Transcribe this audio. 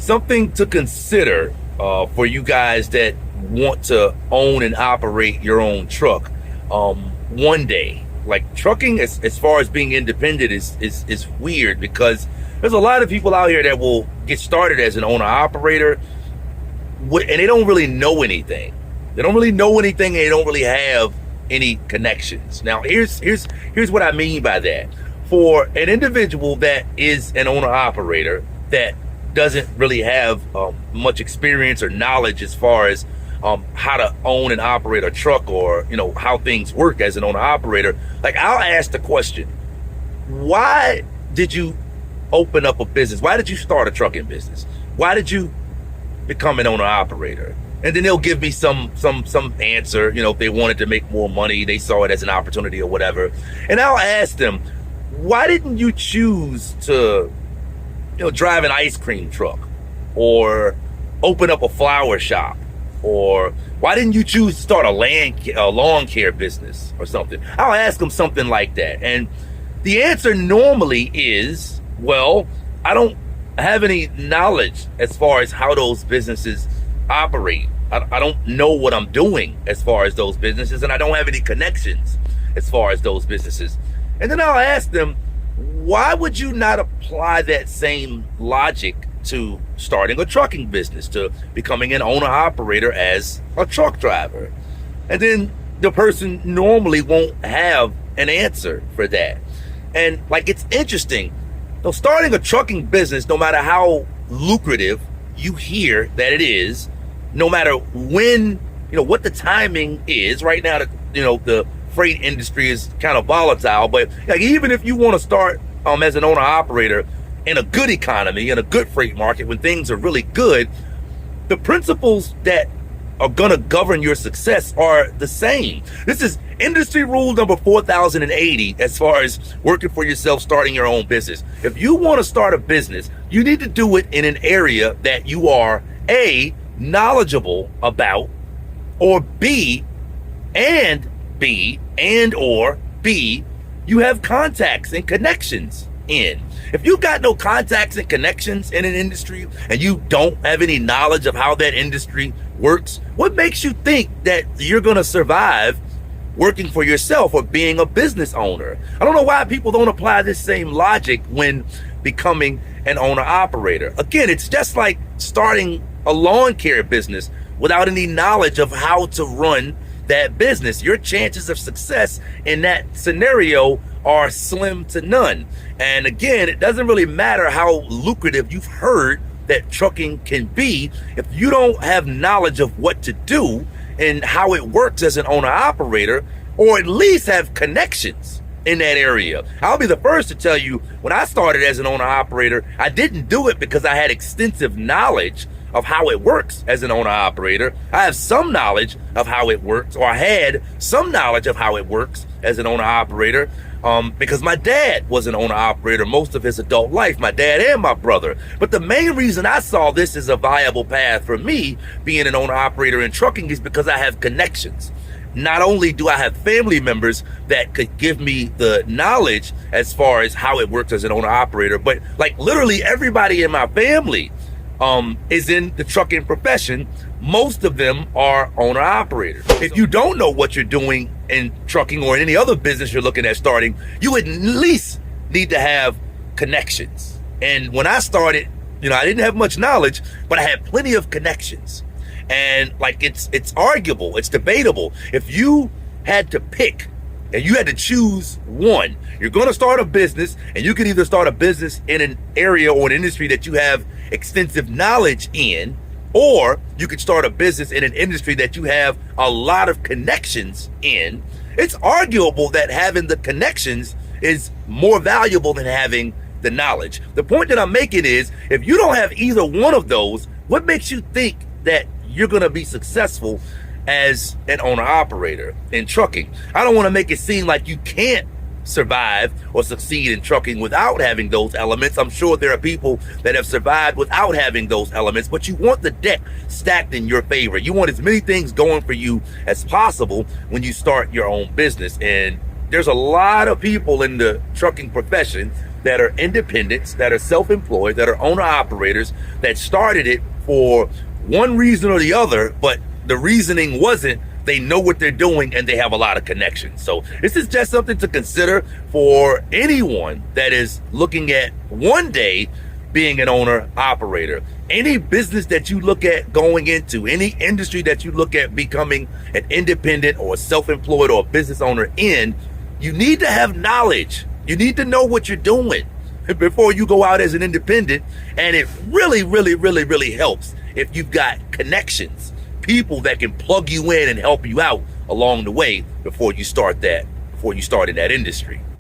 something to consider for you guys that want to own and operate your own truck one day. Like trucking, as far as being independent, is weird because there's a lot of people out here that will get started as an owner operator, and they don't really know anything. They don't really know anything, and they don't really have any connections. Now, here's what I mean by that. For an individual that is an owner operator that doesn't really have much experience or knowledge as far as how to own and operate a truck, or how things work as an owner operator, like I'll ask the question, why did you open up a business? Why did you start a trucking business? Why did you become an owner operator? And then they'll give me some answer. If they wanted to make more money, they saw it as an opportunity or whatever. And I'll ask them, why didn't you choose to drive an ice cream truck, or open up a flower shop, or why didn't you choose to start a lawn care business or something? I'll ask them something like that. And the answer normally is, well, I don't have any knowledge as far as how those businesses operate. I don't know what I'm doing as far as those businesses, and I don't have any connections as far as those businesses. And then I'll ask them, why would you not apply that same logic to starting a trucking business, to becoming an owner operator as a truck driver? And then the person normally won't have an answer for that. And it's interesting. Starting a trucking business, no matter how lucrative you hear that it is, no matter when, what the timing is right now, the freight industry is kind of volatile, but even if you want to start as an owner operator in a good economy, in a good freight market, when things are really good, the principles that are going to govern your success are the same. This is industry rule number 4080 as far as working for yourself, starting your own business. If you want to start a business, you need to do it in an area that you are A, knowledgeable about, or B, or you have contacts and connections in. If you got no contacts and connections in an industry, and you don't have any knowledge of how that industry works, what makes you think that you're going to survive working for yourself or being a business owner? I don't know why people don't apply this same logic when becoming an owner operator. Again, it's just like starting a lawn care business without any knowledge of how to run that business. Your chances of success in that scenario are slim to none. And again, it doesn't really matter how lucrative you've heard that trucking can be if you don't have knowledge of what to do and how it works as an owner operator, or at least have connections in that area. I'll be the first to tell you, when I started as an owner operator, I didn't do it because I had extensive knowledge of how it works as an owner operator. I have some knowledge of how it works, or I had some knowledge of how it works as an owner operator, because my dad was an owner operator most of his adult life, my dad and my brother. But the main reason I saw this as a viable path for me, being an owner operator in trucking, is because I have connections. Not only do I have family members that could give me the knowledge as far as how it works as an owner operator, but literally everybody in my family is in the trucking profession. Most of them are owner operators. If you don't know what you're doing in trucking or in any other business you're looking at starting, you would at least need to have connections. And when I started, I didn't have much knowledge, but I had plenty of connections. And it's arguable, it's debatable. If you had to pick and you had to choose one, you're going to start a business, and you can either start a business in an area or an industry that you have extensive knowledge in, or you could start a business in an industry that you have a lot of connections in. It's arguable that having the connections is more valuable than having the knowledge. The point that I'm making is, if you don't have either one of those, what makes you think that you're going to be successful as an owner operator in trucking? I don't want to make it seem like you can't survive or succeed in trucking without having those elements. I'm sure there are people that have survived without having those elements, but you want the deck stacked in your favor. You want as many things going for you as possible when you start your own business. And there's a lot of people in the trucking profession that are independents, that are self-employed, that are owner operators, that started it for one reason or the other, but the reasoning wasn't they know what they're doing and they have a lot of connections. So this is just something to consider for anyone that is looking at one day being an owner operator. Any business that you look at going into, any industry that you look at becoming an independent or self-employed or a business owner in, you need to have knowledge. You need to know what you're doing before you go out as an independent. And it really, really, really, really helps if you've got connections, people that can plug you in and help you out along the way before you start in that industry.